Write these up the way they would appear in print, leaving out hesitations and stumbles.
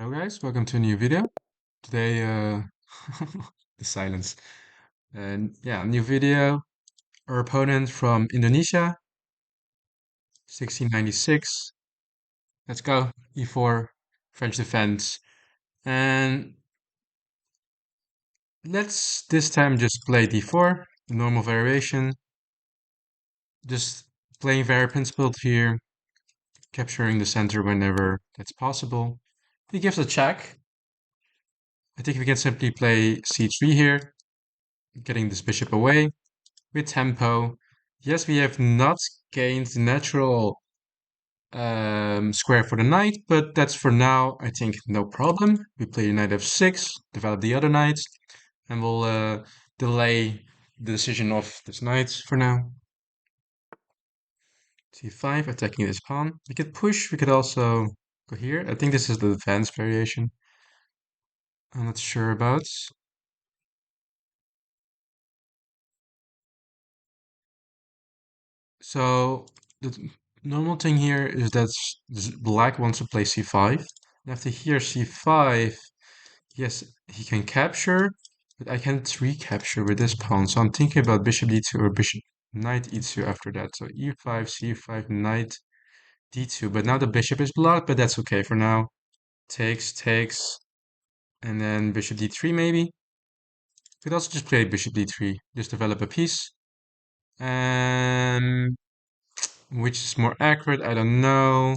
Hello guys, welcome to a new video. Today, the silence. And yeah, new video. Our opponent from Indonesia, 1696. Let's go. E4, French defense. And let's this time just play D4, the normal variation. Just playing very principled here, capturing the center whenever that's possible. He gives a check. I think we can simply play C3 here, getting this bishop away. With tempo. Yes, we have not gained the natural square for the knight, but that's for now, I think, no problem. We play knight f6, develop the other knights, and we'll delay the decision of this knight for now. c5, attacking this pawn. We could push, we could also go here. I think this is the advanced variation. I'm not sure about. So the normal thing here is that black wants to play c5. And after here c5, yes, he can capture, but I can't recapture with this pawn. So I'm thinking about bishop d2 or bishop knight e2 after that. So e5, c5, knight d2. But now the bishop is blocked, but that's okay for now. Takes, and then bishop d3 maybe. Could also just play bishop d3, just develop a piece. And which is more accurate? I don't know.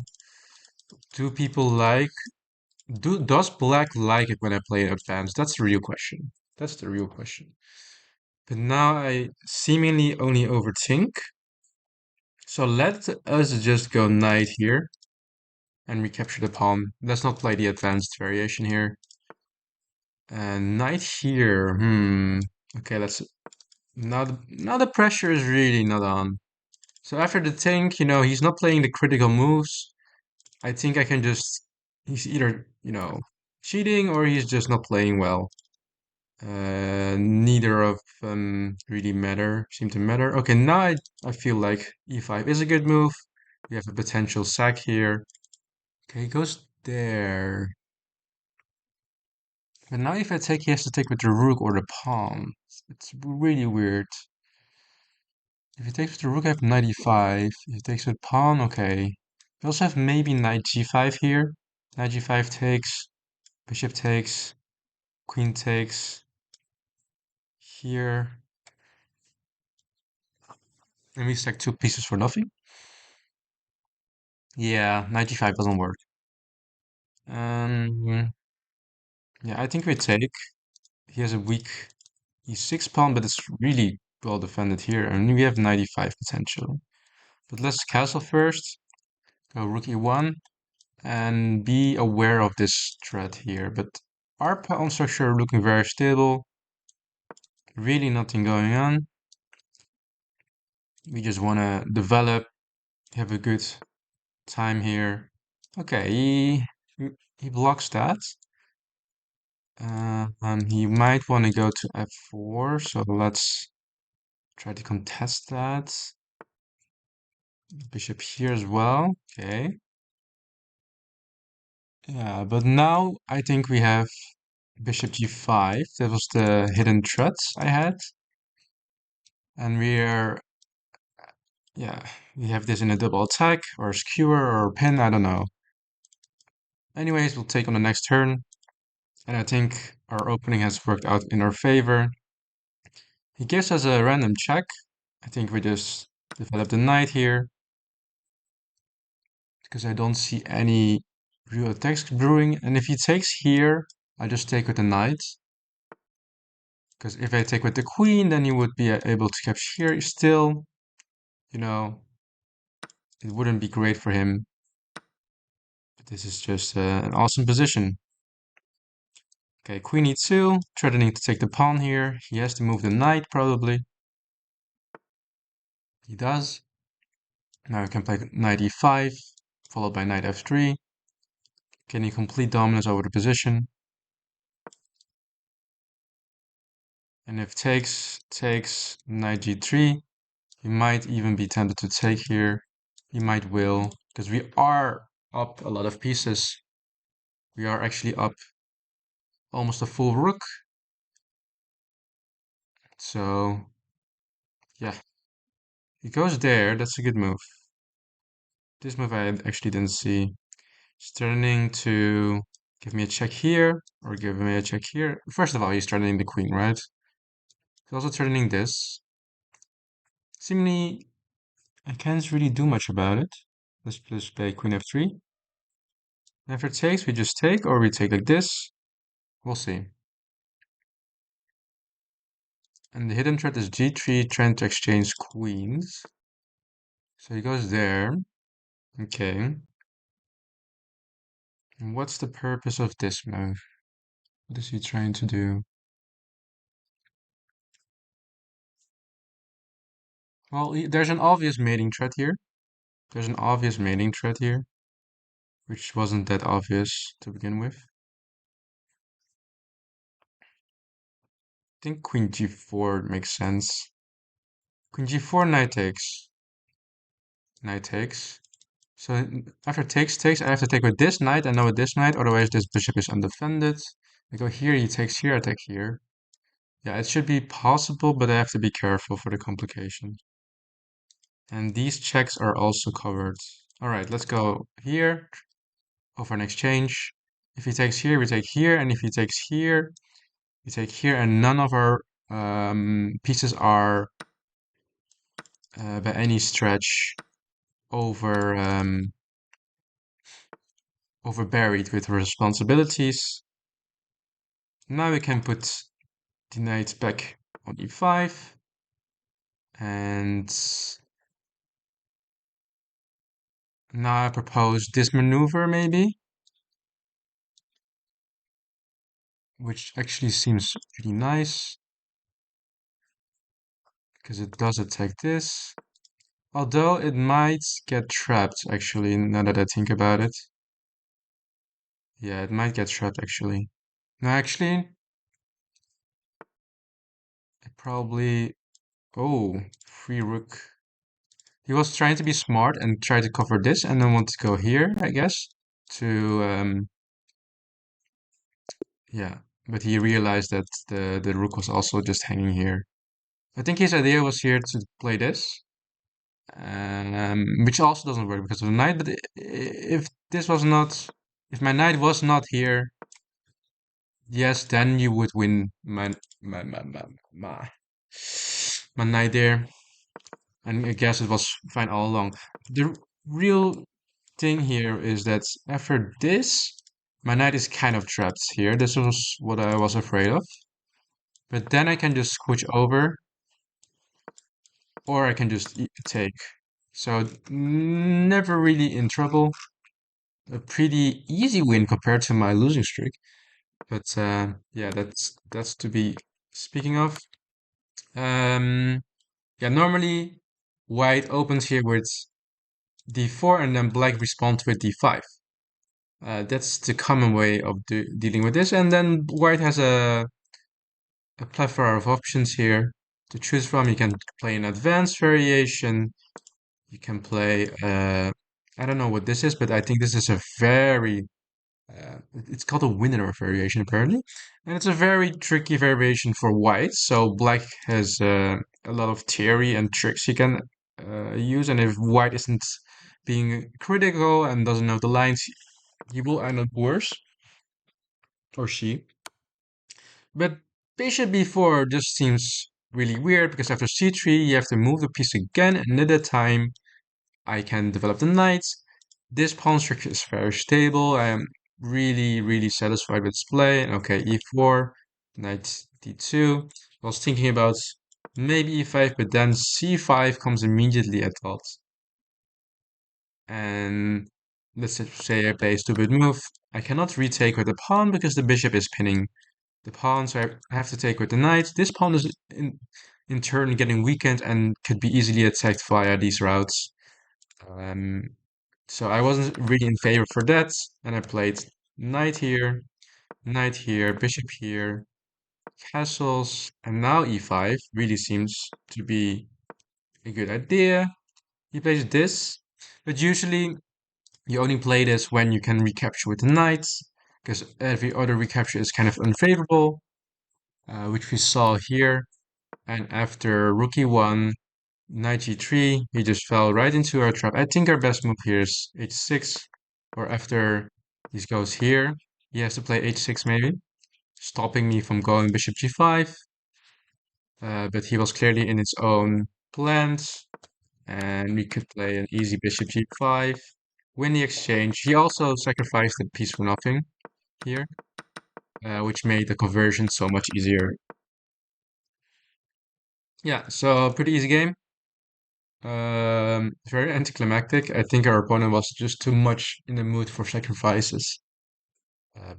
Do people like does black like it when I play advanced? That's the real question. That's the real question. But now I seemingly only overthink. So let us just go knight here and recapture the pawn. Let's not play the advanced variation here. And knight here. Okay, let's now the pressure is really not on. So after the think, he's not playing the critical moves. I think I can just he's either, cheating or he's just not playing well. Neither of them really seem to matter. Okay, now I feel like e5 is a good move. We have a potential sack here. Okay, he goes there. But now if I take, he has to take with the rook or the pawn. It's really weird. If he takes with the rook, I have knight e5. If he takes with pawn, okay. We also have maybe knight g5 here. Knight g5 takes, bishop takes, queen takes here. And we stack two pieces for nothing. Yeah, knight g5 doesn't work. Yeah, I think we take. He has a weak e6 pawn, but it's really well defended here. And we have knight e5 potential. But let's castle first. Go rook e1 and be aware of this threat here. But our pawn structure looking very stable. Really nothing going on. We just want to develop, have a good time here. Okay, he blocks that. He might want to go to f4, so let's try to contest that. Bishop here as well. Okay. Yeah, but now I think we have bishop g5. That was the hidden threat I had. And yeah, we have this in a double attack or skewer or pin, I don't know. Anyways, we'll take on the next turn. And I think our opening has worked out in our favor. He gives us a random check. I think we just develop the knight here. Because I don't see any real attacks brewing. And if he takes here, I just take with the knight. Because if I take with the queen, then he would be able to capture here still. You know, it wouldn't be great for him. But this is just an awesome position. Okay, queen e2, threatening to take the pawn here. He has to move the knight, probably. He does. Now I can play knight e5, followed by knight f3. Getting complete dominance over the position. And if takes knight g3, he might even be tempted to take here. He might will, because we are up a lot of pieces. We are actually up almost a full rook. So, yeah, he goes there. That's a good move. This move I actually didn't see. He's threatening to give me a check here or give me a check here. First of all, he's threatening the queen, right? He's also threatening this. Seemingly, I can't really do much about it. Let's just play queen f3. After it takes, we just take, or we take like this. We'll see. And the hidden threat is g3, trying to exchange queens. So he goes there. Okay. And what's the purpose of this move? What is he trying to do? Well, there's an obvious mating threat here. There's an obvious mating threat here, which wasn't that obvious to begin with. I think queen g4 makes sense. Queen g4, knight takes. Knight takes. So after takes, I have to take with this knight and not with this knight, otherwise this bishop is undefended. I go here, he takes here, I take here. Yeah, it should be possible, but I have to be careful for the complications. And these checks are also covered. All right, let's go here, over an exchange. If he takes here, we take here, and if he takes here, we take here, and none of our pieces are by any stretch over overburied with responsibilities. Now we can put the knight back on e5, and now I propose this maneuver maybe, which actually seems pretty nice because it does attack this. Although it might get trapped actually, now that I think about it. Yeah, it might get trapped actually. No, actually, it probably... Oh, free rook. He was trying to be smart and try to cover this and then want to go here, I guess. To, yeah. But he realized that the rook was also just hanging here. I think his idea was here to play this. Which also doesn't work because of the knight, but if this was not... If my knight was not here, yes, then you would win my knight there. And I guess it was fine all along. The real thing here is that after this, my knight is kind of trapped here. This was what I was afraid of. But then I can just switch over, or I can just take. So never really in trouble. A pretty easy win compared to my losing streak. But yeah, that's to be speaking of. Yeah, normally white opens here with d4 and then black responds with d5. That's the common way of dealing with this. And then white has a plethora of options here to choose from. You can play an advanced variation. You can play, I don't know what this is, but I think this is a very, it's called a winner variation apparently. And it's a very tricky variation for white. So black has a lot of theory and tricks you can use. And if white isn't being critical and doesn't know the lines, he will end up worse, or she. But bishop b4 just seems really weird because after c3 you have to move the piece again, and at that time I can develop the knight. This pawn structure is very stable. I am really satisfied with its play. Okay, e4, knight d2. I was thinking about maybe e5, but then c5 comes immediately at thought. And let's say I play a stupid move. I cannot retake with the pawn because the bishop is pinning the pawn, so I have to take with the knight. This pawn is in turn getting weakened and could be easily attacked via these routes. Um, so I wasn't really in favor for that, and I played knight here, bishop here, castles, and now e5 really seems to be a good idea. He plays this, but usually you only play this when you can recapture with the knight. because every other recapture is kind of unfavorable, which we saw here. And after rook e1, knight g3, he just fell right into our trap. I think our best move here is h6, or after he goes here, he has to play h6 maybe, stopping me from going bishop g5. But he was clearly in his own plans, and we could play an easy bishop g5, win the exchange. He also sacrificed the piece for nothing here, which made the conversion so much easier. Yeah, so pretty easy game. Very anticlimactic. I think our opponent was just too much in the mood for sacrifices,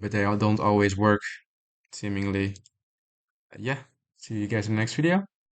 but they don't always work, seemingly. Yeah, see you guys in the next video.